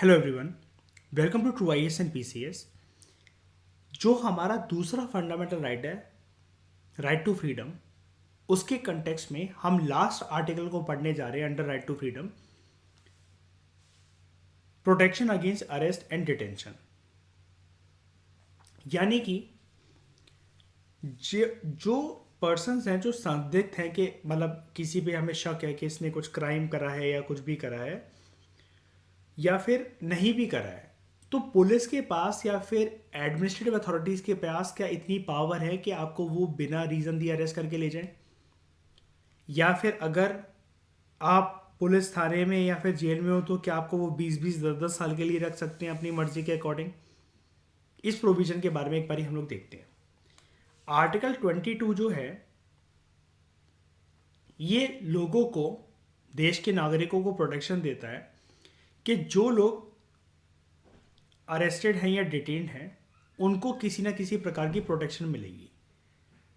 Hello everyone, welcome to true I S and P C S. जो हमारा दूसरा fundamental right है, right to freedom, उसके context में हम लास्ट आर्टिकल को पढ़ने जा रहे हैं under right to freedom, protection against arrest and detention. यानी कि जो पर्सन्स हैं जो संदिग्ध हैं कि मतलब किसी पे हमें शक है कि इसने कुछ क्राइम करा है या कुछ भी करा है या फिर नहीं भी करा है, तो पुलिस के पास या फिर एडमिनिस्ट्रेटिव अथॉरिटीज़ के पास क्या इतनी पावर है कि आपको वो बिना रीज़न दिए अरेस्ट करके ले जाएं? या फिर अगर आप पुलिस थाने में या फिर जेल में हो तो क्या आपको वो 20-20 10-10 साल के लिए रख सकते हैं अपनी मर्जी के अकॉर्डिंग? इस प्रोविजन के बारे में एक बार हम लोग देखते हैं। आर्टिकल 22 जो है, ये लोगों को, देश के नागरिकों को प्रोटेक्शन देता है कि जो लोग अरेस्टेड हैं या डिटेन्ड हैं उनको किसी ना किसी प्रकार की प्रोटेक्शन मिलेगी।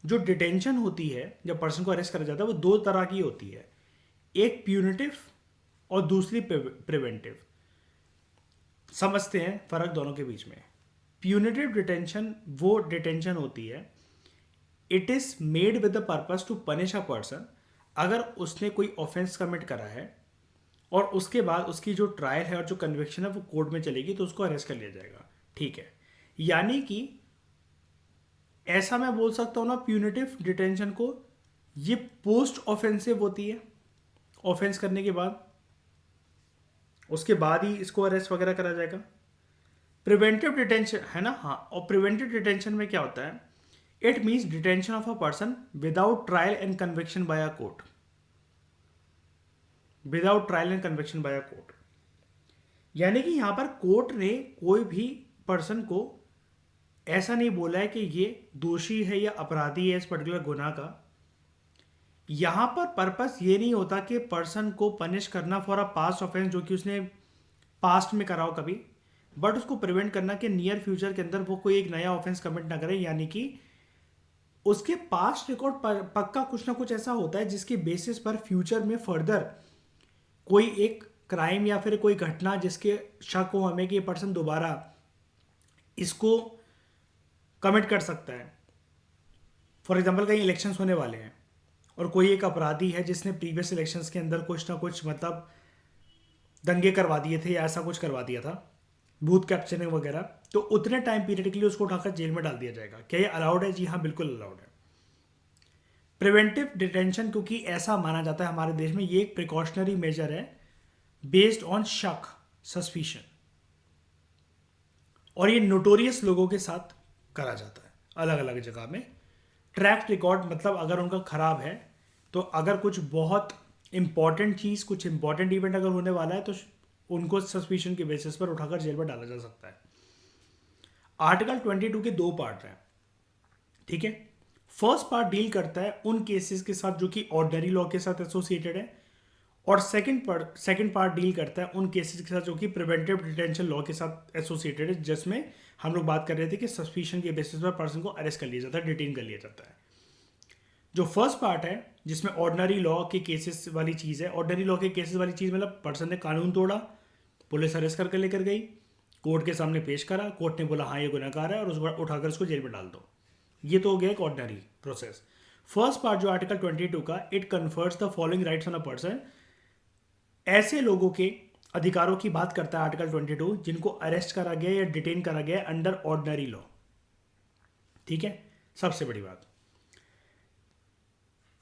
जो डिटेंशन होती है, जब पर्सन को अरेस्ट करा जाता है, वो दो तरह की होती है, एक प्यूनिटिव और दूसरी प्रिवेंटिव। समझते हैं फर्क दोनों के बीच में। प्यूनिटिव डिटेंशन वो डिटेंशन होती है, it is made with the purpose to punish a person. अगर उसने कोई ऑफेंस कमिट करा है और उसके बाद उसकी जो ट्रायल है और जो कन्विक्शन है वो कोर्ट में चलेगी, तो उसको अरेस्ट कर लिया जाएगा। ठीक है, यानी कि ऐसा मैं बोल सकता हूँ ना, प्यूनिटिव डिटेंशन को, ये पोस्ट ऑफेंसिव होती है। ऑफेंस करने के बाद उसके बाद ही इसको अरेस्ट वगैरह करा जाएगा। प्रिवेंटिव डिटेंशन है ना, हाँ। और प्रिवेंटिव डिटेंशन में क्या होता है, it means detention of a person without trial and conviction by a court. Without trial and conviction by a court, यानी कि यहां पर कोर्ट ने कोई भी पर्सन को ऐसा नहीं बोला है कि ये दोषी है या अपराधी है इस पर्टिकुलर गुनाह का। यहां पर पर्पस ये नहीं होता कि पर्सन को पनिश करना फॉर अ पास्ट ऑफेंस जो कि उसने पास्ट में करा हो कभी, बट उसको प्रिवेंट करना कि नियर फ्यूचर के अंदर वो कोई एक नया ऑफेंस कमिट ना करे। यानी कि उसके पास्ट रिकॉर्ड पक्का कुछ ना कुछ ऐसा होता है जिसके बेसिस पर फ्यूचर में फर्दर कोई एक क्राइम या फिर कोई घटना जिसके शक हो हमें कि ये पर्सन दोबारा इसको कमिट कर सकता है। फॉर एग्जाम्पल, कहीं इलेक्शंस होने वाले हैं और कोई एक अपराधी है जिसने प्रीवियस इलेक्शंस के अंदर कुछ ना कुछ मतलब दंगे करवा दिए थे या ऐसा कुछ करवा दिया था, बूथ कैप्चरिंग वगैरह, तो उतने टाइम पीरियड के लिए उसको उठाकर जेल में डाल दिया जाएगा। क्या ये अलाउड है? जी हाँ, बिल्कुल अलाउड है। प्रिवेंटिव डिटेंशन, क्योंकि ऐसा माना जाता है हमारे देश में, ये एक प्रिकॉशनरी मेजर है बेस्ड ऑन शक, सस्पिशन, और ये नोटोरियस लोगों के साथ करा जाता है अलग अलग जगह में। ट्रैक रिकॉर्ड मतलब अगर उनका खराब है, तो अगर कुछ बहुत इंपॉर्टेंट चीज़, कुछ इंपॉर्टेंट इवेंट अगर होने वाला है, तो उनको सस्पिशन के बेसिस पर उठाकर जेल में डाला जा सकता है। आर्टिकल 22 के दो पार्ट हैं, ठीक है। फर्स्ट पार्ट डील करता है उन केसेस के साथ जो कि ऑर्डिनरी लॉ के साथ एसोसिएटेड है, और सेकंड पार्ट डील करता है उन केसेस के साथ जो कि प्रिवेंटिव डिटेंशन लॉ के साथ एसोसिएटेड है, जिसमें हम लोग बात कर रहे थे कि सस्पिशन के बेसिस पर पर्सन को अरेस्ट कर लिया जाता है, डिटेन कर लिया जाता है। जो फर्स्ट पार्ट है जिसमें ऑर्डिनरी लॉ के केसेस वाली चीज़ है, ऑर्डिनरी लॉ के केसेस वाली चीज़ मतलब पर्सन ने कानून तोड़ा, पुलिस अरेस्ट करके लेकर गई, कोर्ट के सामने पेश करा, कोर्ट ने बोला हाँ ये गुनहगार है और उसको उठाकर उसको जेल में डाल दो। ये तो हो गया एक ऑर्डिनरी प्रोसेस। फर्स्ट पार्ट जो आर्टिकल 22 का, it confers the following rights on a person. ऐसे लोगों के अधिकारों की बात करता है आर्टिकल 22 जिनको अरेस्ट करा गया या डिटेन करा गया अंडर ऑर्डिनरी लॉ। ठीक है, सबसे बड़ी बात,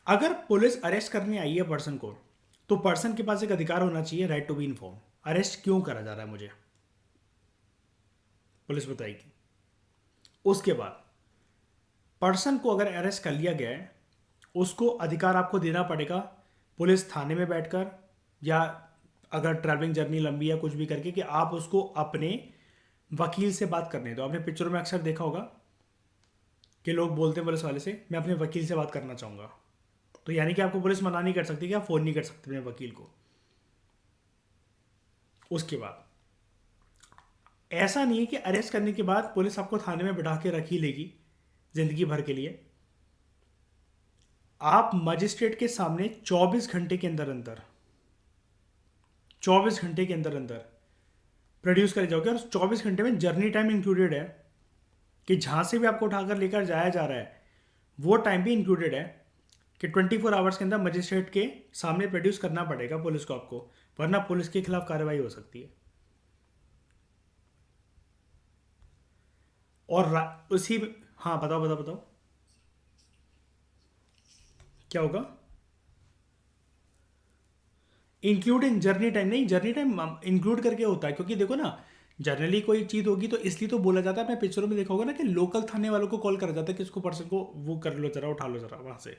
अगर पुलिस अरेस्ट करने आई है पर्सन को, तो पर्सन के पास एक अधिकार होना चाहिए, right to be inform. Arrest क्यों करा जा रहा है मुझे, पुलिस बताएगी। उसके बाद पर्सन को अगर अरेस्ट कर लिया गया है, उसको अधिकार आपको देना पड़ेगा पुलिस थाने में बैठकर, या अगर ट्रैवलिंग जर्नी लंबी है कुछ भी करके, कि आप उसको अपने वकील से बात करने दो। आपने पिक्चरों में अक्सर देखा होगा कि लोग बोलते हैं पुलिस वाले से, मैं अपने वकील से बात करना चाहूँगा। तो यानी कि आपको पुलिस मना नहीं कर सकती कि आप फ़ोन नहीं कर सकते अपने वकील को। उसके बाद ऐसा नहीं है कि अरेस्ट करने के बाद पुलिस आपको थाने में बिठा के रख ही लेगी ज़िंदगी भर के लिए। आप मजिस्ट्रेट के सामने 24 घंटे के अंदर अंदर प्रोड्यूस करे जाओगे, और 24 घंटे में जर्नी टाइम इंक्लूडेड है कि जहाँ से भी आपको उठाकर लेकर जाया जा रहा है वो टाइम भी इंक्लूडेड है कि 24 आवर्स के अंदर मजिस्ट्रेट के सामने प्रोड्यूस करना पड़ेगा पुलिस को आपको, वरना पुलिस के खिलाफ कार्रवाई हो सकती है। और उसी, हाँ बताओ बताओ बताओ क्या होगा। इंक्लूडिंग जर्नी टाइम नहीं, जर्नी टाइम इंक्लूड करके होता है, क्योंकि देखो ना, जनरली कोई चीज़ होगी तो इसलिए तो बोला जाता है, आपने पिक्चरों में देखा होगा ना कि लोकल थाने वालों को कॉल करा जाता है कि इसको पर्सन को वो कर लो जरा, उठा लो जरा वहाँ से।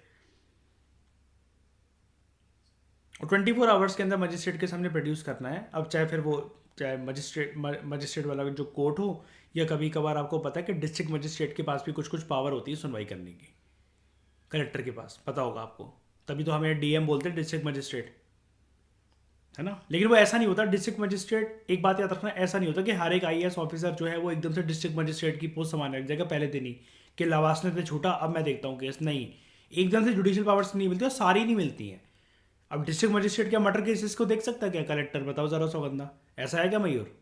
और 24 आवर्स के अंदर मजिस्ट्रेट के सामने प्रोड्यूस करना है। अब चाहे फिर वो, चाहे मजिस्ट्रेट वाला जो कोर्ट हो, या कभी कभार आपको पता है कि डिस्ट्रिक्ट मजिस्ट्रेट के पास भी कुछ कुछ पावर होती है सुनवाई करने की, कलेक्टर के पास, पता होगा आपको। तभी तो हमें डीएम बोलते हैं, डिस्ट्रिक्ट मजिस्ट्रेट, है ना। लेकिन वो ऐसा नहीं होता डिस्ट्रिक्ट मजिस्ट्रेट, एक बात याद रखना, ऐसा नहीं होता कि हर एक आईएएस ऑफिसर जो है वो एकदम से डिस्ट्रिक्ट मजिस्ट्रेट की पोस्ट संभालने लग जाएगा पहले दिन ही, कि लवास ने तो छूटा अब मैं देखता हूँ केस। नहीं, एकदम से जुडिशियल पावर्स नहीं मिलती और सारी नहीं मिलती हैं। अब डिस्ट्रिक्ट मजिस्ट्रेट क्या मर्डर केसेस को देख सकता है क्या कलेक्टर, बताओ जरा सौगंधा, ऐसा है क्या मयूर?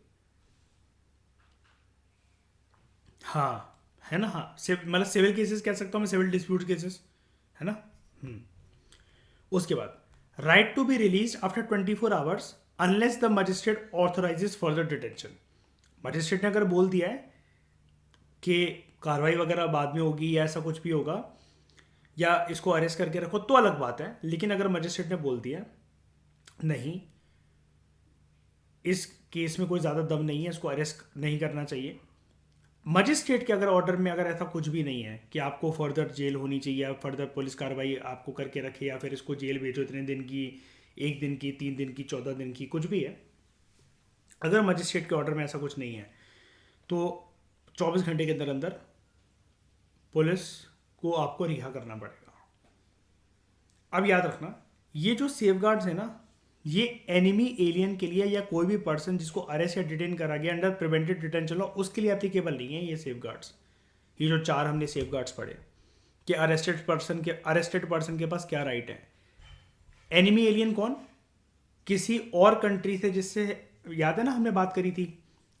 हाँ, है ना, हाँ, मतलब सिविल केसेस कह सकता हूँ मैं, सिविल डिस्प्यूट केसेस, है ना। उसके बाद right to be release after 24 hours unless the magistrate authorises further detention. Magistrate ने अगर बोल दिया है कि कार्रवाई वगैरह बाद में होगी या ऐसा कुछ भी होगा, या इसको अरेस्ट करके रखो, तो अलग बात है। लेकिन अगर मजिस्ट्रेट ने बोल दिया नहीं, इस केस में कोई ज़्यादा दम नहीं है, इसको अरेस्ट नहीं करना चाहिए, मजिस्ट्रेट के अगर ऑर्डर में अगर ऐसा कुछ भी नहीं है कि आपको फर्दर जेल होनी चाहिए या फर्दर पुलिस कार्रवाई आपको करके रखे या फिर इसको जेल भेजो इतने दिन की, 1 दिन की, 3 दिन की, 14 दिन की, कुछ भी है, अगर मजिस्ट्रेट के ऑर्डर में ऐसा कुछ नहीं है तो 24 घंटे के अंदर अंदर पुलिस को आपको रिहा करना पड़ेगा। अब याद रखना, ये जो सेफगार्ड्स है ना, ये एनिमी एलियन के लिए या कोई भी पर्सन जिसको अरेस्ट या डिटेन करा गया अंडर प्रिवेंटेड डिटेंशन लॉ, उसके लिए एप्लीकेबल नहीं है ये सेफगार्ड्स। ये जो 4 हमने सेफगार्ड्स पढ़े कि अरेस्टेड पर्सन के पास क्या राइट है। एनिमी एलियन कौन? किसी और कंट्री से जिससे, याद है ना हमने बात करी थी,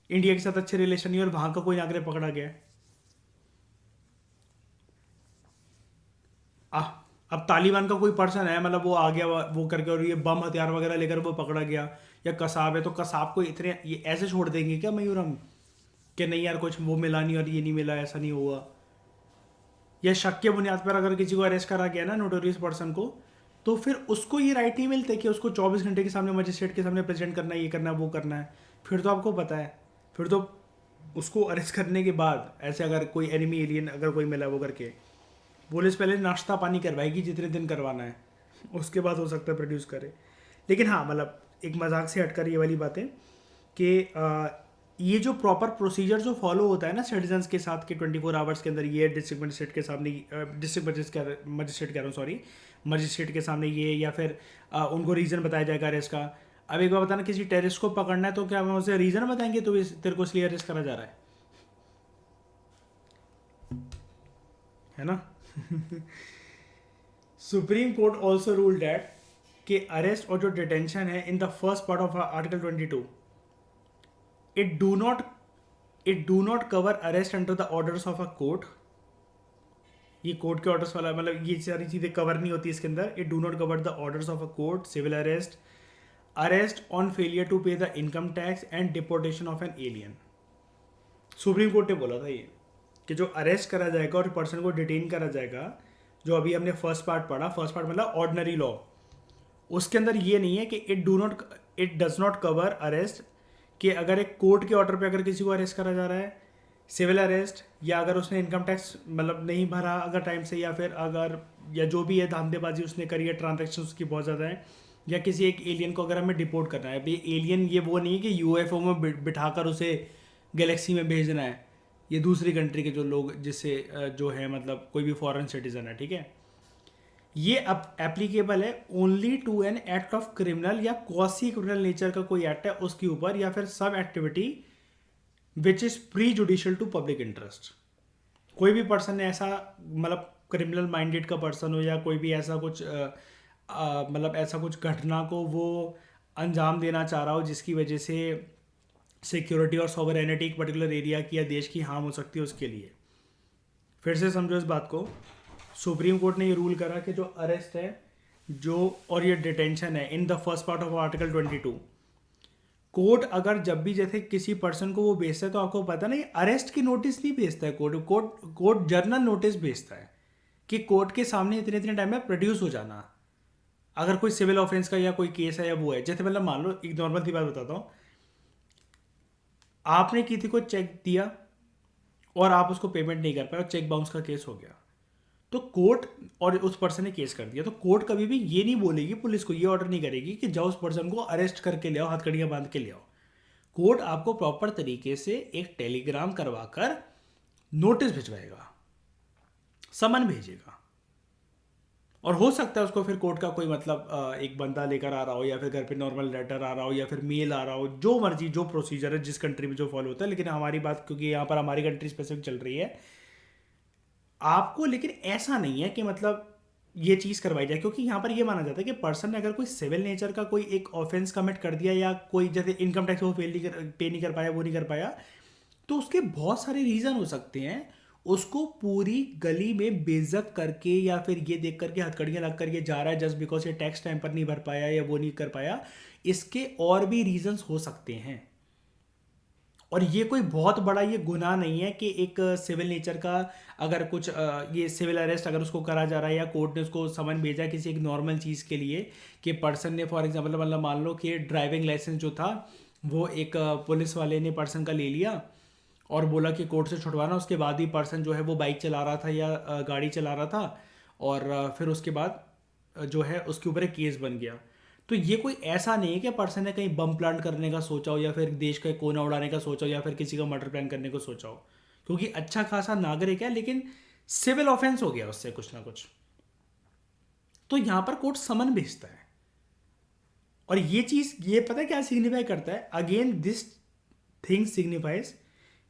इंडिया के साथ अच्छे रिलेशन नहीं और वहां का कोई नागरिक पकड़ा गया है। अब तालिबान का कोई पर्सन है, मतलब वो आ गया वो करके और ये बम हथियार वगैरह लेकर वो पकड़ा गया, या कसाब है, तो कसाब को इतने ये ऐसे छोड़ देंगे क्या मयूर हम, कि नहीं यार कुछ वो मिला नहीं और ये नहीं मिला, ऐसा नहीं हुआ। या शक के बुनियाद पर अगर किसी को अरेस्ट करा गया ना, नोटोरियस पर्सन को, तो फिर उसको ये राइट नहीं मिलते कि उसको 24 घंटे के सामने मजिस्ट्रेट के सामने प्रेजेंट करना है, ये करना है, वो करना है। फिर तो आपको पता है, फिर तो उसको अरेस्ट करने के बाद ऐसे अगर कोई एनिमी एलियन अगर कोई मिला वो करके, पुलिस पहले नाश्ता पानी करवाएगी जितने दिन करवाना है, उसके बाद हो सकता है प्रोड्यूस करे। लेकिन हाँ, मतलब एक मजाक से हटकर ये वाली बातें कि ये जो प्रॉपर प्रोसीजर जो फॉलो होता है ना सिटीजन्स के साथ कि 24 आवर्स के अंदर ये डिस्ट्रिक्ट मजिस्ट्रेट के सामने, डिस्ट्रिक्ट मजिस्ट्रेट कह रहा हूँ सॉरी, मजिस्ट्रेट के सामने ये, या फिर उनको रीज़न बताया जाएगा अरेस्ट का। अब एक बार बताना, किसी टेररिस्ट को पकड़ना है तो क्या हम उसे रीज़न बताएंगे तो तेरे को इसलिए अरेस्ट करा जा रहा है ना। Supreme court also rule that कि अरेस्ट और जो डिटेंशन है in the first part of article 22, it do not cover arrest under the orders of a court. ये कोर्ट के ऑर्डर्स वाला, मतलब ये सारी चीज़ें कवर नहीं होती इसके अंदर। It do not cover the orders of a court, civil arrest, arrest on failure to pay the income tax and deportation of an alien. Supreme court ने बोला था ये कि जो अरेस्ट करा जाएगा और पर्सन को डिटेन करा जाएगा, जो अभी हमने फर्स्ट पार्ट पढ़ा, फर्स्ट पार्ट मतलब ऑर्डिनरी लॉ, उसके अंदर ये नहीं है कि it does not cover arrest, कि अगर एक कोर्ट के ऑर्डर पे अगर किसी को अरेस्ट करा जा रहा है, सिविल अरेस्ट, या अगर उसने इनकम टैक्स मतलब नहीं भरा अगर टाइम से, या फिर अगर या जो भी है धांधेबाजी उसने करी है, ट्रांजेक्शन उसकी बहुत ज़्यादा है, या किसी एक एलियन को अगर हमें डिपोर्ट करना है। भाई एलियन ये वो नहीं है कि यूएफओ में बिठाकर उसे गैलेक्सी में भेजना है, ये दूसरी कंट्री के जो लोग जिससे जो है मतलब कोई भी फॉरेन सिटीजन है, ठीक है। ये अब एप्लीकेबल है only to an act of criminal या क्वासी क्रिमिनल नेचर का कोई एक्ट है उसके ऊपर, या फिर सब activity which is prejudicial to public interest. कोई भी पर्सन ने ऐसा मतलब क्रिमिनल माइंडेड का पर्सन हो, या कोई भी ऐसा कुछ मतलब ऐसा कुछ घटना को वो अंजाम देना चाह रहा हो जिसकी वजह से सिक्योरिटी और सॉवरेनिटी एक पर्टिकुलर एरिया की या देश की हार्म हो सकती है उसके लिए। फिर से समझो इस बात को, सुप्रीम कोर्ट ने ये रूल करा कि जो अरेस्ट है जो और ये डिटेंशन है in the first part of article 22, court अगर जब भी जैसे किसी पर्सन को वो भेजता है तो आपको पता नहीं अरेस्ट की नोटिस नहीं भेजता है कोर्ट जर्नल नोटिस भेजता है कि कोर्ट के सामने इतने इतने टाइम में प्रोड्यूस हो जाना, अगर कोई सिविल ऑफेंस का या कोई केस है या वो है। जैसे मतलब मान लो एक नॉर्मल सी बात बताता हूँ, आपने किसी को चेक दिया और आप उसको पेमेंट नहीं कर पाए और चेक बाउंस का केस हो गया, तो कोर्ट और उस पर्सन ने केस कर दिया, तो कोर्ट कभी भी ये नहीं बोलेगी, पुलिस को ये ऑर्डर नहीं करेगी कि जाओ उस पर्सन को अरेस्ट करके ले आओ, हथकड़ियाँ बांध के ले आओ। कोर्ट आपको प्रॉपर तरीके से एक टेलीग्राम करवाकर नोटिस भिजवाएगा, समन भेजेगा। और हो सकता है उसको फिर कोर्ट का कोई मतलब एक बंदा लेकर आ रहा हो या फिर घर पे नॉर्मल लेटर आ रहा हो या फिर मेल आ रहा हो, जो मर्जी जो प्रोसीजर है जिस कंट्री में जो फॉलो होता है। लेकिन हमारी बात क्योंकि यहाँ पर हमारी कंट्री स्पेसिफिक चल रही है आपको, लेकिन ऐसा नहीं है कि मतलब ये चीज़ करवाई जाए, क्योंकि यहाँ पर ये माना जाता है कि पर्सन ने अगर कोई सिविल नेचर का कोई एक ऑफेंस कमिट कर दिया या कोई जैसे इनकम टैक्स वो पे नहीं कर पाया, वो नहीं कर पाया, तो उसके बहुत सारे रीज़न हो सकते हैं। उसको पूरी गली में बेइज्जत करके या फिर ये देख करके हथकड़ियाँ लग करके जा रहा है जस्ट बिकॉज ये टैक्स टाइम पर नहीं भर पाया या वो नहीं कर पाया, इसके और भी रीजंस हो सकते हैं। और ये कोई बहुत बड़ा ये गुनाह नहीं है कि एक सिविल नेचर का अगर कुछ ये सिविल अरेस्ट अगर उसको करा जा रहा है या कोर्ट ने उसको समन भेजा है किसी एक नॉर्मल चीज़ के लिए कि पर्सन ने फॉर एग्जांपल मतलब मान लो कि ड्राइविंग लाइसेंस जो था वो एक पुलिस वाले ने पर्सन का ले लिया और बोला कि कोर्ट से छुड़वाना, उसके बाद ही पर्सन जो है वो बाइक चला रहा था या गाड़ी चला रहा था और फिर उसके बाद जो है उसके ऊपर एक केस बन गया। तो ये कोई ऐसा नहीं है कि पर्सन ने कहीं बम प्लांट करने का सोचा हो या फिर देश का कोना उड़ाने का सोचा हो या फिर किसी का मर्डर प्लान करने को सोचा हो, क्योंकि अच्छा खासा नागरिक है लेकिन सिविल ऑफेंस हो गया उससे कुछ ना कुछ, तो यहां पर कोर्ट समन भेजता है। और ये चीज ये पता है क्या सिग्निफाई करता है, अगेन दिस थिंग सिग्निफाइज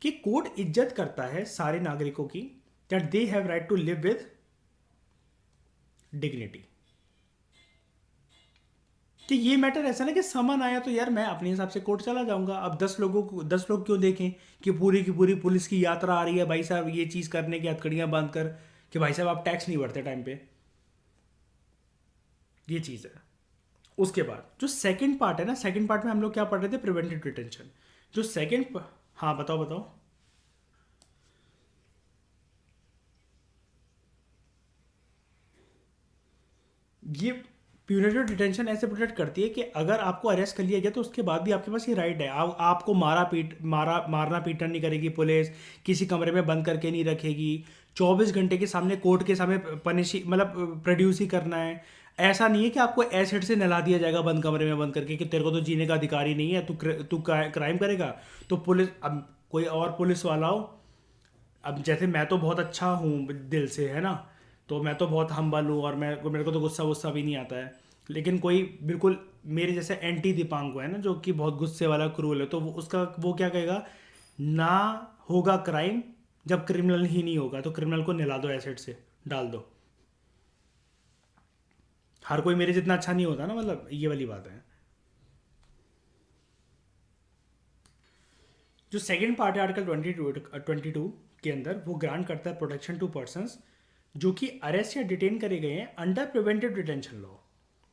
कि कोर्ट इज्जत करता है सारे नागरिकों की, that they have right to live with dignity. कि ये मैटर ऐसा ना कि समन आया तो यार मैं अपने हिसाब से कोर्ट चला जाऊंगा, अब 10 लोग क्यों देखें कि पूरी की पूरी पुलिस की यात्रा आ रही है भाई साहब ये चीज़ करने की हथकड़ियाँ बांध कर कि भाई साहब आप टैक्स नहीं भरते टाइम पे। ये चीज़ है। उसके बाद जो सेकंड पार्ट है ना, सेकंड पार्ट में हम लोग क्या पढ़ रहे थे, प्रिवेंटिव डिटेंशन। जो सेकंड, हाँ बताओ बताओ। ये प्यूनिटिव डिटेंशन ऐसे प्रोटेक्ट करती है कि अगर आपको अरेस्ट कर लिया गया तो उसके बाद भी आपके पास ये राइट है, आपको मारना पीटना नहीं करेगी पुलिस, किसी कमरे में बंद करके नहीं रखेगी, 24 घंटे के सामने कोर्ट के सामने पनिश मतलब प्रोड्यूस ही करना है। ऐसा नहीं है कि आपको एसिड से नहला दिया जाएगा बंद कमरे में बंद करके कि तेरे को तो जीने का अधिकार ही नहीं है, तू क्राइम करेगा तो पुलिस, अब कोई और पुलिस वाला हो, अब जैसे मैं तो बहुत अच्छा हूँ दिल से है ना, तो मैं तो बहुत हम्बल हूँ और मेरे को तो गुस्सा वुस्सा भी नहीं आता है, लेकिन कोई बिल्कुल मेरे जैसे एंटी दीपांगो है ना जो कि बहुत गुस्से वाला क्रूल है, तो वो क्या कहेगा, ना होगा क्राइम जब क्रिमिनल ही नहीं होगा, तो क्रिमिनल को निला दो एसिड से डाल दो। हर कोई मेरे जितना अच्छा नहीं होता ना, मतलब ये वाली बात है। जो सेकंड पार्ट है आर्टिकल 22 के अंदर, वो ग्रांट करता है प्रोटेक्शन टू पर्संस जो कि अरेस्ट या डिटेन करे गए हैं अंडर प्रिवेंटिव डिटेंशन लॉ,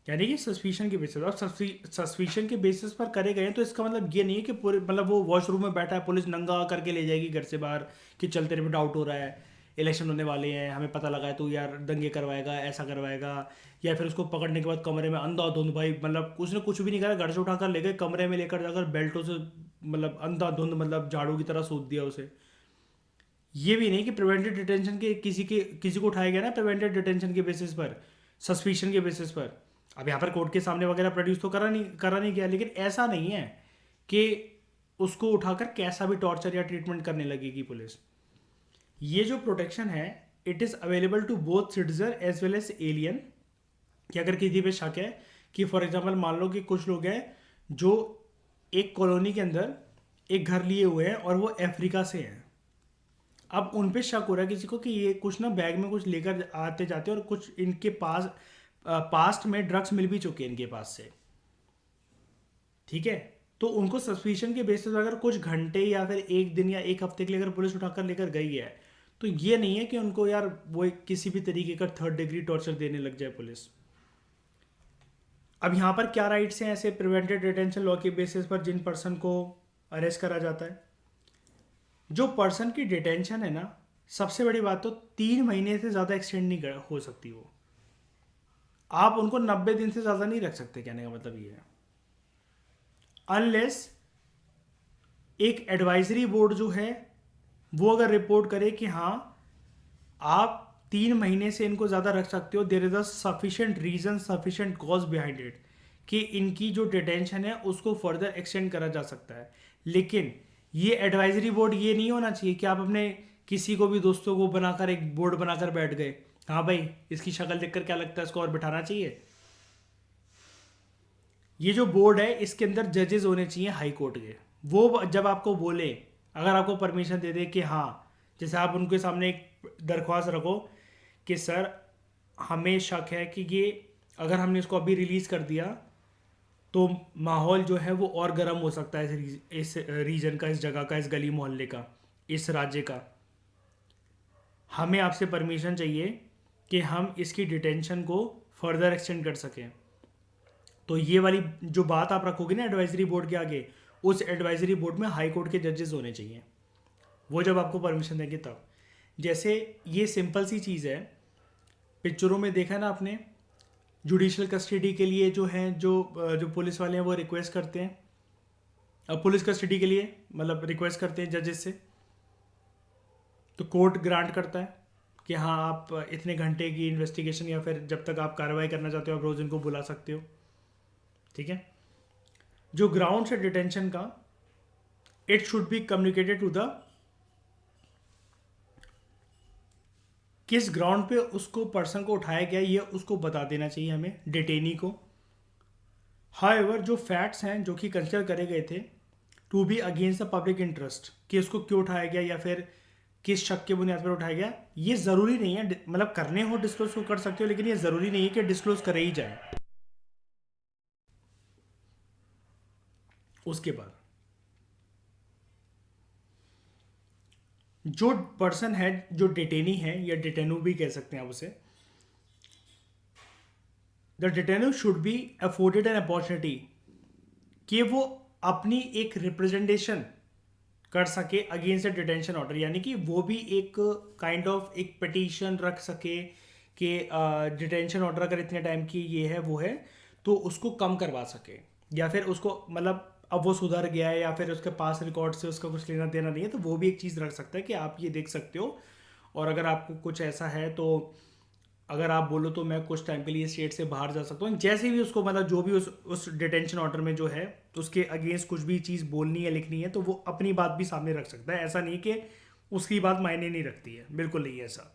यानी कि सस्पिशन के बेसिस। और सस्पिशन के बेसिस पर करे गए हैं तो इसका मतलब ये नहीं है कि पूरे मतलब वो वॉशरूम में बैठा है पुलिस नंगा करके ले जाएगी घर से बाहर कि चल तेरे पे डाउट हो रहा है, इलेक्शन होने वाले हैं, हमें पता लगा है तू यार दंगे करवाएगा ऐसा करवाएगा, या फिर उसको पकड़ने के बाद कमरे में अंधाधुंध भाई मतलब उसने कुछ भी नहीं करा, घर से उठाकर ले गए कमरे में लेकर जाकर बेल्टों से मतलब अंधाधुंध मतलब झाड़ू की तरह सूद दिया उसे। ये भी नहीं कि प्रिवेंटिव डिटेंशन के किसी को उठाया गया ना प्रिवेंटिव डिटेंशन के बेसिस पर, सस्पिशन के बेसिस पर, अब यहाँ पर कोर्ट के सामने वगैरह प्रोड्यूस तो करा नहीं गया, लेकिन ऐसा नहीं है कि उसको उठाकर कैसा भी टॉर्चर या ट्रीटमेंट करने लगेगी पुलिस। ये जो प्रोटेक्शन है it is available to both citizen as well as alien, कि अगर किसी पे शक है कि फॉर एग्जांपल मान लो कि कुछ लोग हैं जो एक कॉलोनी के अंदर एक घर लिए हुए हैं और वो अफ्रीका से हैं, अब उन पे शक हो रहा है किसी को कि ये कुछ ना बैग में कुछ लेकर आते जाते और कुछ इनके पास पास्ट में ड्रग्स मिल भी चुके हैं इनके पास से, ठीक है, तो उनको सस्पिशन के बेसिस पर अगर कुछ घंटे या फिर एक दिन या एक हफ्ते के लिए अगर पुलिस उठाकर लेकर गई है, तो ये नहीं है कि उनको यार वो किसी भी तरीके का थर्ड डिग्री टॉर्चर देने लग जाए पुलिस। अब यहाँ पर क्या राइट्स हैं ऐसे प्रिवेंटेड डिटेंशन लॉ के बेसिस पर जिन पर्सन को अरेस्ट करा जाता है? जो पर्सन की डिटेंशन है ना, सबसे बड़ी बात तो 3 महीने से ज़्यादा एक्सटेंड नहीं हो सकती वो। आप उनको 90 दिन से ज़्यादा नहीं रख सकते, कहने का मतलब ये है। अनलेस एक एडवाइजरी बोर्ड जो है वो अगर रिपोर्ट करे कि हाँ आप 3 महीने से इनको ज़्यादा रख सकते हो, there is a sufficient reason, sufficient cause behind it, कि इनकी जो डिटेंशन है उसको फर्दर एक्सटेंड करा जा सकता है। लेकिन ये एडवाइजरी बोर्ड ये नहीं होना चाहिए कि आप अपने किसी को भी दोस्तों को बनाकर एक बोर्ड बनाकर बैठ गए, हाँ भाई इसकी शक्ल देखकर क्या लगता है इसको और बिठाना चाहिए। ये जो बोर्ड है इसके अंदर जजेस होने चाहिए हाई कोर्ट के। वो जब आपको बोले, अगर आपको परमिशन दे दे कि हाँ, जैसे आप उनके सामने एक दरख्वास्त रखो कि सर हमें शक है कि ये अगर हमने इसको अभी रिलीज़ कर दिया तो माहौल जो है वो और गर्म हो सकता है इस रीजन का, इस जगह का, इस गली मोहल्ले का, इस राज्य का। हमें आपसे परमिशन चाहिए कि हम इसकी डिटेंशन को फर्दर एक्सटेंड कर सकें। तो ये वाली जो बात आप रखोगे ना एडवाइजरी बोर्ड के आगे, उस एडवाइजरी बोर्ड में हाई कोर्ट के जजेस होने चाहिए, वो जब आपको परमिशन देंगे तब। जैसे ये सिंपल सी चीज़ है, पिक्चरों में देखा ना आपने, जुडिशल कस्टडी के लिए जो है जो पुलिस वाले हैं वो रिक्वेस्ट करते हैं, अब पुलिस कस्टडी के लिए मतलब रिक्वेस्ट करते हैं जजेस से, तो कोर्ट ग्रांट करता है कि हाँ आप इतने घंटे की इन्वेस्टिगेशन या फिर जब तक आप कार्रवाई करना चाहते हो आप रोज़ इनको बुला सकते हो। ठीक है, जो ग्राउंड से डिटेंशन का, it should be communicated to the, किस ग्राउंड पे उसको पर्सन को उठाया गया ये उसको बता देना चाहिए हमें, डिटेनी को। हाउएवर जो फैक्ट्स हैं जो कि कंसिडर करे गए थे to be against the public interest, कि उसको क्यों उठाया गया या फिर किस शक के बुनियाद पर उठाया गया, ये ज़रूरी नहीं है, मतलब करने हो डिस्क्लोज को कर सकते हो, लेकिन ये ज़रूरी नहीं है कि डिस्क्लोज करे ही जाए। उसके बाद जो पर्सन है, जो डिटेनी है या डिटेनू भी कह सकते हैं आप उसे, the detenu should be afforded an opportunity कि वो अपनी एक रिप्रेजेंटेशन कर सके अगेंस्ट द डिटेंशन ऑर्डर, यानी कि वो भी एक काइंड ऑफ एक पिटीशन रख सके कि डिटेंशन ऑर्डर अगर इतने टाइम की ये है वो है तो उसको कम करवा सके, या फिर उसको मतलब अब वो सुधर गया है या फिर उसके पास रिकॉर्ड से उसका कुछ लेना देना नहीं है, तो वो भी एक चीज़ रख सकता है कि आप ये देख सकते हो, और अगर आपको कुछ ऐसा है तो अगर आप बोलो तो मैं कुछ टाइम के लिए स्टेट से बाहर जा सकता हूँ, जैसे भी उसको मतलब जो भी उस डिटेंशन ऑर्डर में जो है उसके अगेंस्ट कुछ भी चीज़ बोलनी है लिखनी है तो वो अपनी बात भी सामने रख सकता है। ऐसा नहीं कि उसकी बात मायने नहीं रखती है, बिल्कुल नहीं है ऐसा।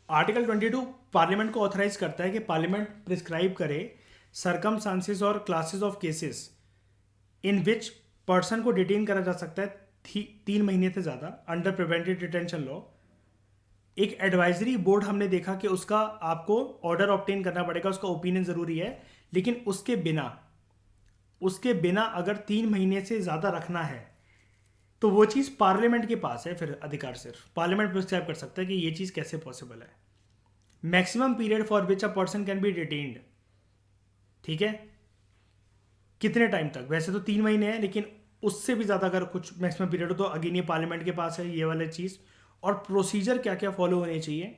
आर्टिकल 22 पार्लियामेंट को ऑथराइज करता है कि पार्लियामेंट प्रिस्क्राइब करे सरकमस्टांसेस और classes of cases in which person को डिटेन करा जा सकता है 3 महीने से ज़्यादा अंडर प्रिवेंटेड डिटेंशन लॉ। एक एडवाइजरी बोर्ड हमने देखा कि उसका आपको ऑर्डर ऑब्टेन करना पड़ेगा, उसका ओपिनियन ज़रूरी है, लेकिन उसके बिना अगर 3 महीने से ज़्यादा रखना है तो वो चीज़ पार्लियामेंट के पास है, फिर अधिकार सिर्फ पार्लियामेंट प्रिस्क्राइब कर सकता है कि ये चीज़ कैसे पॉसिबल है। Maximum period for which a person can be detained, ठीक है, कितने टाइम तक, वैसे तो 3 महीने है लेकिन उससे भी ज़्यादा अगर कुछ मैक्सिमम पीरियड हो तो अगेन ये पार्लियामेंट के पास है ये वाला चीज़। और प्रोसीजर क्या क्या फॉलो होने चाहिए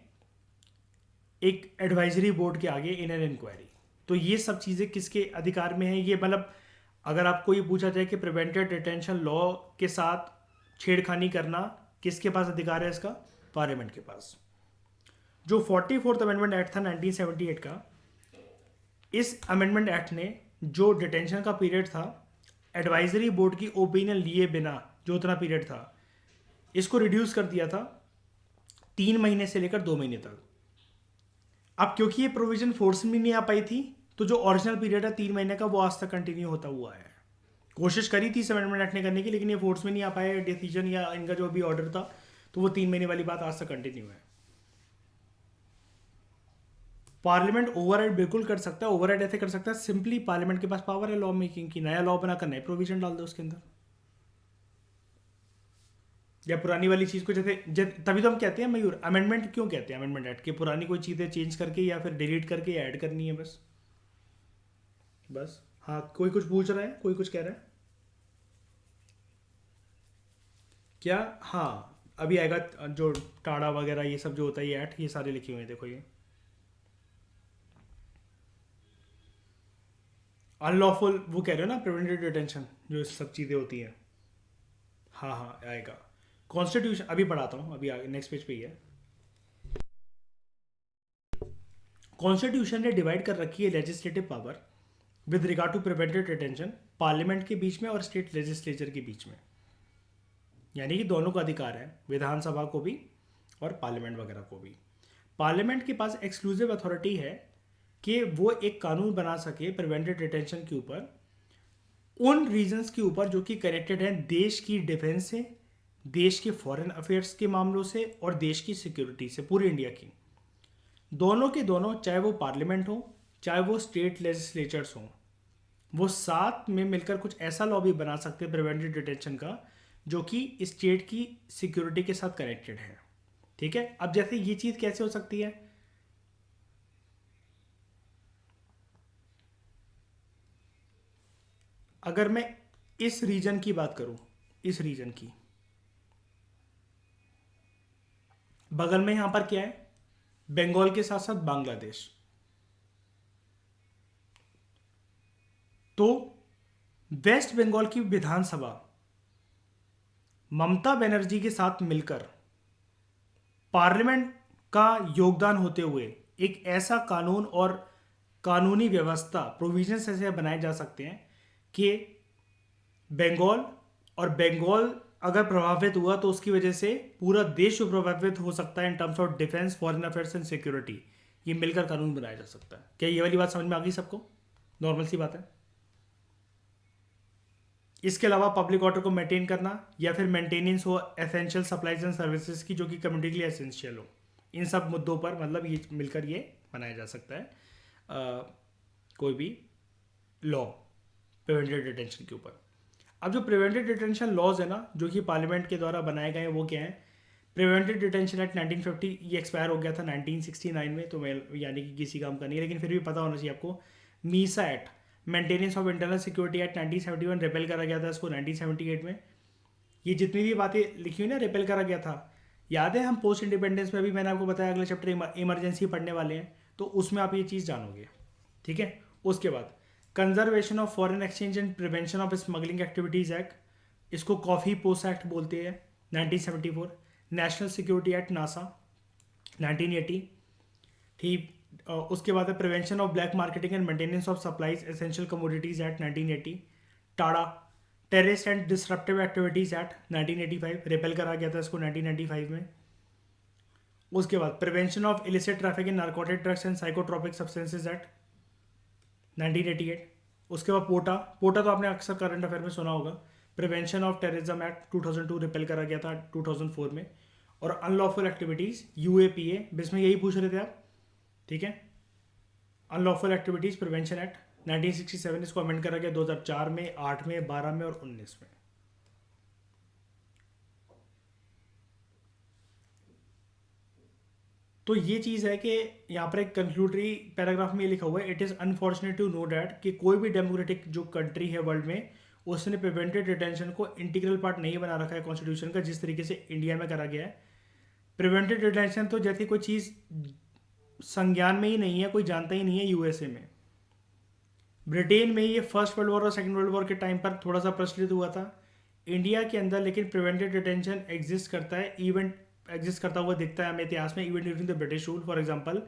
एक एडवाइजरी बोर्ड के आगे इन एन इंक्वायरी, तो ये सब चीज़ें किसके अधिकार में है, ये मतलब अगर आपको ये पूछा जाए कि प्रिवेंटेड डिटेंशन लॉ के साथ छेड़खानी करना किसके पास अधिकार है, इसका पार्लियामेंट के पास। जो 44th अमेंडमेंट एक्ट था 1978 का, इस अमेंडमेंट एक्ट ने जो डिटेंशन का पीरियड था एडवाइजरी बोर्ड की ओपिनियन लिए बिना, जो उतना पीरियड था, इसको रिड्यूस कर दिया था 3 महीने से लेकर 2 महीने तक। अब क्योंकि ये प्रोविजन फोर्स में नहीं आ पाई थी तो जो ओरिजिनल पीरियड है 3 महीने का वो आज तक कंटिन्यू होता हुआ है। कोशिश करी थी इस अमेंडमेंट एक्ट ने करने की लेकिन ये फोर्स में नहीं आ पाया डिसीजन या इनका जो भी ऑर्डर था, तो वो 3 महीने वाली बात आज तक कंटिन्यू है। पार्लियामेंट ओवरराइड बिल्कुल कर सकता है। ओवरराइड ऐसे कर सकता है, सिंपली पार्लियामेंट के पास पावर है लॉ मेकिंग की, नया लॉ बनाकर नए प्रोविजन डाल दो उसके अंदर, या पुरानी वाली चीज़ को तभी तो हम कहते हैं मयूर अमेंडमेंट क्यों कहते हैं, अमेंडमेंट एक्ट की पुरानी कोई चीज़ें चेंज करके या फिर डिलीट करके या ऐड करनी है बस। बस हाँ, कोई कुछ पूछ रहा है, कोई कुछ कह रहा है क्या? हाँ अभी आएगा जो टाड़ा वगैरह ये सब जो होता है, ये एक्ट, ये सारे लिखे हुए हैं, देखो ये अनलॉफुल वो कह रहे हो ना, प्रिवेंटिव डिटेंशन जो सब चीज़ें होती हैं। हाँ हाँ आएगा। कॉन्स्टिट्यूशन अभी पढ़ाता हूँ, अभी नेक्स्ट पेज पे ही है। कॉन्स्टिट्यूशन ने डिवाइड कर रखी है legislative power with regard to preventive detention parliament के बीच में और स्टेट लेजिस्लेचर के बीच में, यानी कि दोनों का अधिकार है, विधानसभा को भी और पार्लियामेंट वगैरह को भी। पार्लियामेंट के पास एक्सक्लूसिव अथॉरिटी है कि वो एक कानून बना सके प्रिवेंटिव डिटेंशन के ऊपर, उन रीजंस के ऊपर जो कि कनेक्टेड हैं देश की डिफेंस से, देश के फॉरेन अफेयर्स के मामलों से और देश की सिक्योरिटी से, पूरी इंडिया की। दोनों के दोनों, चाहे वो पार्लियामेंट हो चाहे वो स्टेट लेजिस्लेचर्स हों, वो साथ में मिलकर कुछ ऐसा लॉ भी बना सकते हैं प्रिवेंटिव डिटेंशन का जो कि स्टेट की सिक्योरिटी के साथ कनेक्टेड है। ठीक है, अब जैसे ये चीज़ कैसे हो सकती है, अगर मैं इस रीजन की बात करूं, इस रीजन की बगल में यहां पर क्या है, बंगाल के साथ साथ बांग्लादेश, तो वेस्ट बंगाल की विधानसभा ममता बनर्जी के साथ मिलकर पार्लियामेंट का योगदान होते हुए एक ऐसा कानून और कानूनी व्यवस्था प्रोविजंस ऐसे बनाए जा सकते हैं कि बंगाल, और बंगाल अगर प्रभावित हुआ तो उसकी वजह से पूरा देश प्रभावित हो सकता है in terms of defence, foreign affairs and security. ये मिलकर कानून बनाया जा सकता है। क्या ये वाली बात समझ में आ गई सबको? नॉर्मल सी बात है। इसके अलावा पब्लिक ऑर्डर को मेंटेन करना या फिर मेंटेनेंस हो एसेंशियल सप्लाईज एंड सर्विसेज की जो कि कम्युनिटी के लिए एसेंशियल हो, इन सब मुद्दों पर मतलब ये मिलकर ये बनाया जा सकता है कोई भी लॉ प्रिवेंटिव डिटेंशन के ऊपर। अब जो प्रिवेंटिव डिटेंशन लॉज है ना जो कि पार्लियामेंट के द्वारा बनाए गए हैं, वो क्या है? प्रिवेंटिव डिटेंशन एक्ट 1950, ये एक्सपायर हो गया था 1969 में, तो मैं यानी कि किसी काम का नहीं है, लेकिन फिर भी पता होना चाहिए आपको। Misa act, maintenance of internal security act 1971 repel करा गया था इसको 1978 में। ये जितनी भी बातें लिखी हुई ना रिपेल करा गया था, याद है हम पोस्ट इंडिपेंडेंस में भी मैंने आपको बताया अगले चैप्टर इमरजेंसी पढ़ने वाले हैं, तो उसमें आप ये चीज़ जानोगे। ठीक है, उसके बाद conservation of foreign exchange and prevention of smuggling activities act, इसको कॉफ़ी पोस्ट एक्ट बोलते हैं 1974। National security act NASA 1980। ठीक, उसके बाद है prevention of black marketing and maintenance of supplies essential commodities act 1980। Ta-da terrorist and disruptive activities act 1985 repel करा गया था इसको 1995 में। उसके बाद prevention of illicit traffic in narcotic drugs and psychotropic substances act 1988। उसके बाद पोटा, पोटा तो आपने अक्सर करंट अफेयर में सुना होगा। Prevention of terrorism act 2002 repel करा गया था 2004 में। और अनलॉफुल एक्टिविटीज़ यूएपीए, जिसमें यही पूछ रहे थे आप। ठीक है, अनलॉफुल एक्टिविटीज़ प्रिवेंशन एक्ट 1967, इसको अमेंड करा गया 2004 में, 8 में, 12 में और 19 में। तो ये चीज़ है कि यहाँ पर एक कंक्लूडरी पैराग्राफ में ये लिखा हुआ है, it is unfortunate to know that कि कोई भी डेमोक्रेटिक जो कंट्री है वर्ल्ड में, उसने प्रिवेंटिव डिटेंशन को इंटीग्रल पार्ट नहीं बना रखा है कॉन्स्टिट्यूशन का, जिस तरीके से इंडिया में करा गया है। प्रिवेंटिव डिटेंशन तो जैसी कोई चीज़ संज्ञान में ही नहीं है, कोई जानता ही नहीं है। यूएसए में, ब्रिटेन में ये फर्स्ट वर्ल्ड वॉर और सेकेंड वर्ल्ड वॉर के टाइम पर थोड़ा सा प्रचलित हुआ था। इंडिया के अंदर लेकिन प्रिवेंटिव डिटेंशन एग्जिस्ट करता है, इवेंट एग्जिस्ट करता हुआ दिखता है हमें इतिहास में, even during the British rule. For example,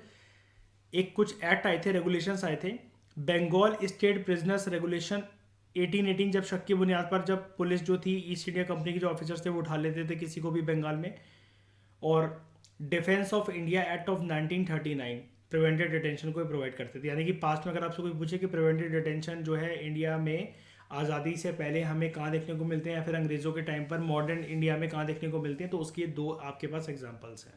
एक कुछ एक्ट आए थे, रेगुलेशंस आए थे, बंगाल स्टेट प्रिजनर्स रेगुलेशन 1818, जब शक की बुनियाद पर जब पुलिस जो थी ईस्ट इंडिया कंपनी के जो ऑफिसर्स थे वो उठा लेते थे किसी को भी बंगाल में। और defence of India act of 1939 preventive detention को प्रोवाइड करते थे। यानी कि पास्ट में अगर आपसे कोई पूछे कि प्रिवेंटिव डिटेंशन जो है इंडिया में आज़ादी से पहले हमें कहाँ देखने को मिलते हैं या फिर अंग्रेज़ों के टाइम पर मॉडर्न इंडिया में कहाँ देखने को मिलते हैं, तो उसके दो आपके पास एग्जांपल्स हैं।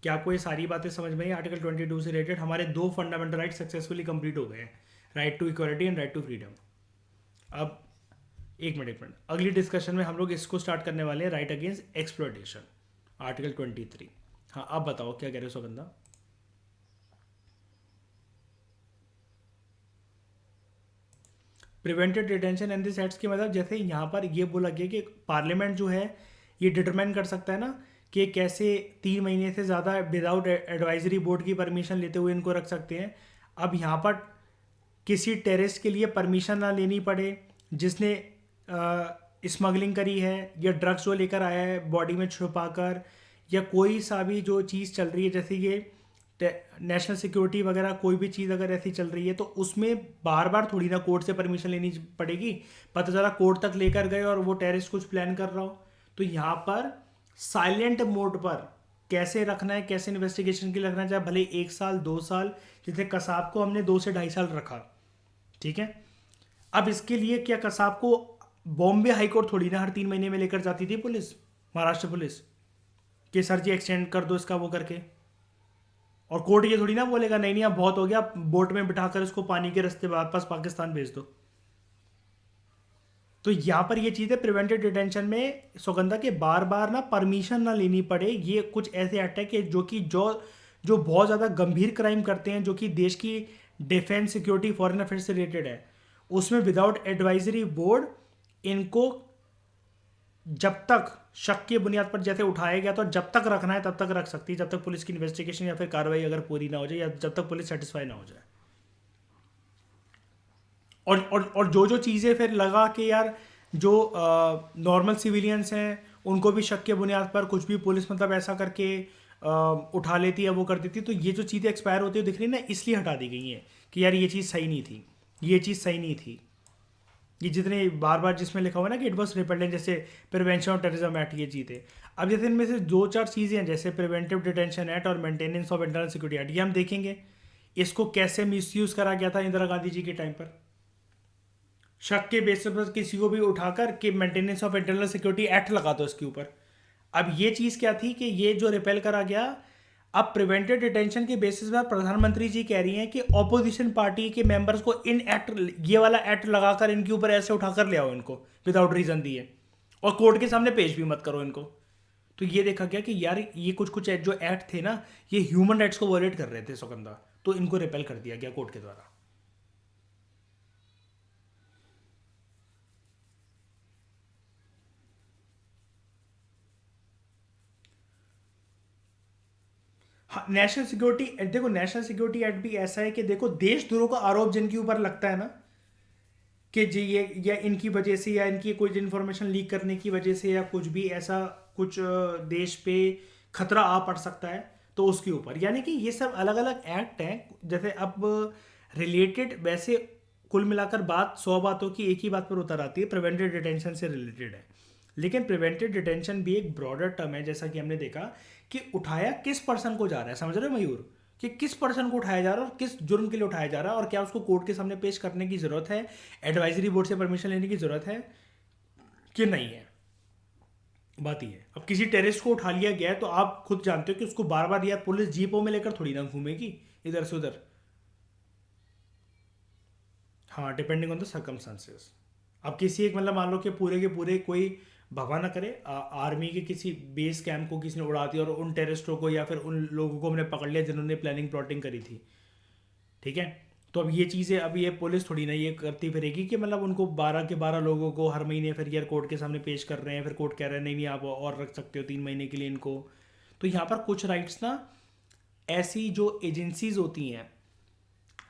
क्या आपको ये सारी बातें समझ में आई? आर्टिकल 22 से रिलेटेड हमारे दो फंडामेंटल राइट सक्सेसफुली कंप्लीट हो गए हैं, right to equality and right to freedom. अब एक मिनट, अगली डिस्कशन में हम लोग इसको स्टार्ट करने वाले हैं, राइट अगेंस्ट एक्सप्लॉयटेशन, आर्टिकल 23। हाँ, अब बताओ क्या कह रहे हो Sugandha? Prevented detention and this acts की मतलब जैसे यहाँ पर ये बोला गया कि पार्लियामेंट जो है ये डिटरमाइन कर सकता है ना कि कैसे 3 महीने से ज़्यादा विदाउट एडवाइजरी बोर्ड की परमिशन लेते हुए इनको रख सकते हैं। अब यहाँ पर किसी टेररिस्ट के लिए परमिशन ना लेनी पड़े जिसने स्मगलिंग करी है या ड्रग्स जो लेकर आया है बॉडी में छुपाकर, या कोई सा भी जो चीज़ चल रही है जैसे ये नेशनल सिक्योरिटी वगैरह कोई भी चीज़ अगर ऐसी चल रही है तो उसमें बार बार थोड़ी ना कोर्ट से परमिशन लेनी पड़ेगी। पता चला कोर्ट तक लेकर गए और वो टेररिस्ट कुछ प्लान कर रहा हो, तो यहाँ पर साइलेंट मोड पर कैसे रखना है, कैसे इन्वेस्टिगेशन के लिए रखना है, चाहे भले 1 साल 2 साल, जैसे कसाब को हमने 2 से 2.5 साल रखा, ठीक है। अब इसके लिए क्या कसाब को बॉम्बे हाईकोर्ट थोड़ी ना हर 3 महीने में लेकर जाती थी पुलिस, महाराष्ट्र पुलिस, कि सर जी एक्सटेंड कर दो इसका वो करके, और कोर्ट ये थोड़ी ना बोलेगा नहीं नहीं अब बहुत हो गया, बोट में बिठाकर इसको पानी के रास्ते वापस पाकिस्तान भेज दो। तो यहाँ पर ये चीज़ है प्रिवेंटिव डिटेंशन में सौगंधा के बार बार ना परमिशन ना लेनी पड़े। ये कुछ ऐसे एक्ट है कि जो बहुत ज़्यादा गंभीर क्राइम करते हैं, जो कि देश की डिफेंस सिक्योरिटी फॉरेन अफेयर्स से रिलेटेड है, उसमें विदाउट एडवाइजरी बोर्ड इनको जब तक शक की बुनियाद पर जैसे उठाया गया तो जब तक रखना है तब तक रख सकती है, जब तक पुलिस की इन्वेस्टिगेशन या फिर कार्रवाई अगर पूरी ना हो जाए या जब तक पुलिस सेटिस्फाई ना हो जाए। और जो चीज़ें फिर लगा कि यार जो नॉर्मल सिविलियंस हैं उनको भी शक के बुनियाद पर कुछ भी पुलिस मतलब ऐसा करके उठा लेती है, वो कर देती है, तो ये जो चीज़ें एक्सपायर होती है दिख रही है ना, इसलिए हटा दी गई हैं कि यार ये चीज़ सही नहीं थी, ये चीज़ सही नहीं थी। ये जितने बार बार जिसमें लिखा हुआ है ना कि इट वॉज रिपेल्डेंट, जैसे प्रिवेंशन ऑफ टेररिज्म एक्ट, ये चीज़ें। अब जैसे इनमें से 2-4 चीज़ें हैं जैसे प्रिवेंटिव डिटेंशन एक्ट और maintenance of internal security act, ये हम देखेंगे इसको कैसे मिसयूज़ करा गया था इंदिरा गांधी जी के टाइम पर, शक के बेसिस पर किसी को भी उठाकर कि maintenance of internal security act लगा दो इसके ऊपर। अब ये चीज़ क्या थी कि ये जो रिपेल करा गया, अब प्रिवेंटिव डिटेंशन के बेसिस पर प्रधानमंत्री जी कह रही हैं कि ऑपोजिशन पार्टी के मेंबर्स को इन एक्ट, ये वाला एक्ट लगाकर इनके ऊपर ऐसे उठाकर ले आओ इनको विदाउट रीजन दिए, और कोर्ट के सामने पेश भी मत करो इनको। तो ये देखा गया कि यार ये कुछ जो एक्ट थे ना ये ह्यूमन राइट्स को वॉयलेट कर रहे थे सौगंधा, तो इनको रिपेल कर दिया गया कोर्ट के द्वारा। हाँ, नेशनल सिक्योरिटी देखो, नेशनल सिक्योरिटी एक्ट भी ऐसा है कि देखो देशद्रोह का आरोप जिनके ऊपर लगता है ना कि जी ये या इनकी वजह से या इनकी कुछ इन्फॉर्मेशन लीक करने की वजह से या कुछ भी ऐसा कुछ देश पे खतरा आ पड़ सकता है, तो उसके ऊपर, यानी कि ये सब अलग अलग एक्ट हैं। जैसे अब रिलेटेड वैसे कुल मिलाकर बात 100 बातों की एक ही बात पर उतर आती है, प्रिवेंटिव डिटेंशन से रिलेटेड है। लेकिन प्रिवेंटिव डिटेंशन भी एक ब्रॉडर टर्म है, जैसा कि हमने देखा कि उठाया किस पर्सन को जा रहा है, समझ रहे हो मयूर, कि किस पर्सन को उठाया जा रहा है और किस जुर्म के लिए उठाया जा रहा है, और क्या उसको कोर्ट के सामने पेश करने की ज़रूरत है, एडवाइजरी बोर्ड से परमिशन लेने की ज़रूरत है कि नहीं है। बात ये है, अब किसी टेररिस्ट को उठा लिया गया है तो आप खुद जानते हो कि उसको बार बार यार पुलिस जीपों में लेकर थोड़ी ना घूमेगी इधर से उधर। हाँ, डिपेंडिंग ऑन द सर्कमस्टांसेस। अब किसी एक मतलब मान लो कि पूरे के पूरे कोई भगवान ना करे आर्मी के किसी बेस कैंप को किसी ने उड़ा दिया और उन टेररिस्टों को या फिर उन लोगों को हमने पकड़ लिया जिन्होंने प्लानिंग प्लॉटिंग करी थी, ठीक है। तो अब ये चीज़ें, अब ये पुलिस थोड़ी ना ये करती फिरेगी कि मतलब उनको 12 के 12 लोगों को हर महीने फिर यार कोर्ट के सामने पेश कर रहे हैं, फिर कोर्ट कह रहे हैं नहीं नहीं आप और रख सकते हो 3 महीने के लिए इनको। तो यहाँ पर कुछ राइट्स ना ऐसी जो एजेंसीज होती हैं,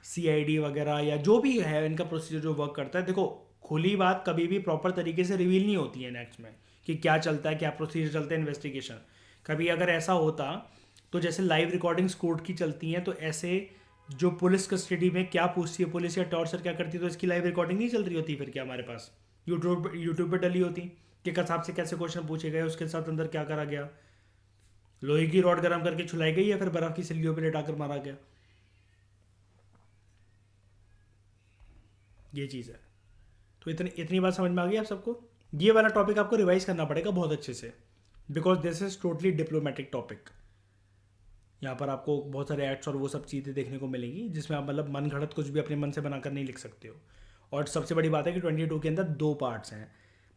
सीआईडी वगैरह या जो भी है इनका प्रोसीजर जो वर्क करता है, देखो खुली बात कभी भी प्रॉपर तरीके से रिवील नहीं होती है नेक्स्ट में कि क्या चलता है, क्या प्रोसीजर चलता है इन्वेस्टिगेशन। कभी अगर ऐसा होता तो जैसे लाइव रिकॉर्डिंग्स कोर्ट की चलती हैं, तो ऐसे जो पुलिस कस्टडी में क्या पूछती है पुलिस या टॉर्चर क्या करती है, तो इसकी लाइव रिकॉर्डिंग नहीं चल रही होती फिर क्या हमारे पास यूट्यूब पर डली होती कि कसाब से कैसे क्वेश्चन पूछे गए, उसके साथ अंदर क्या करा गया, लोहे की रॉड गर्म करके छुलाई गई या फिर बर्फ की सिल्लियों पर लेटाकर मारा गया। ये चीज़ है। तो इतनी इतनी बात समझ में आ गई आप सबको? ये वाला टॉपिक आपको रिवाइज करना पड़ेगा बहुत अच्छे से, because this is totally diplomatic topic. यहाँ पर आपको बहुत सारे एड्स और वो सब चीज़ें देखने को मिलेंगी जिसमें आप मतलब मन घड़त कुछ भी अपने मन से बनाकर नहीं लिख सकते हो। और सबसे बड़ी बात है कि 22 के अंदर दो पार्ट्स हैं।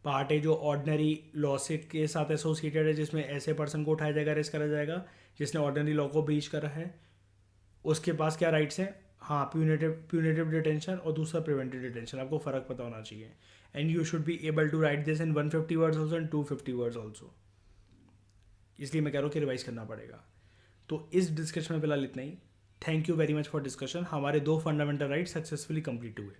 पार्ट है जो ऑर्डिनरी लॉ से के साथ एसोसिएटेड है, जिसमें ऐसे पर्सन को उठाया जाएगा, अरेस्ट करा जाएगा जिसने ऑर्डिनरी लॉ को ब्रीच करा है। उसके पास क्या राइट्स हैं? हाँ, प्यूनेटिव डिटेंशन और दूसरा प्रिवेंटिव डिटेंशन। आपको फ़र्क पता होना चाहिए। And you should be able to write this in 150 words also and 250 words also. इसलिए मैं कह रहा हूँ कि रिवाइज करना पड़ेगा। तो इस डिस्कशन में फिलहाल इतना ही। Thank you very much for discussion. हमारे 2 फंडामेंटल राइट सक्सेसफुली कंप्लीट हुए।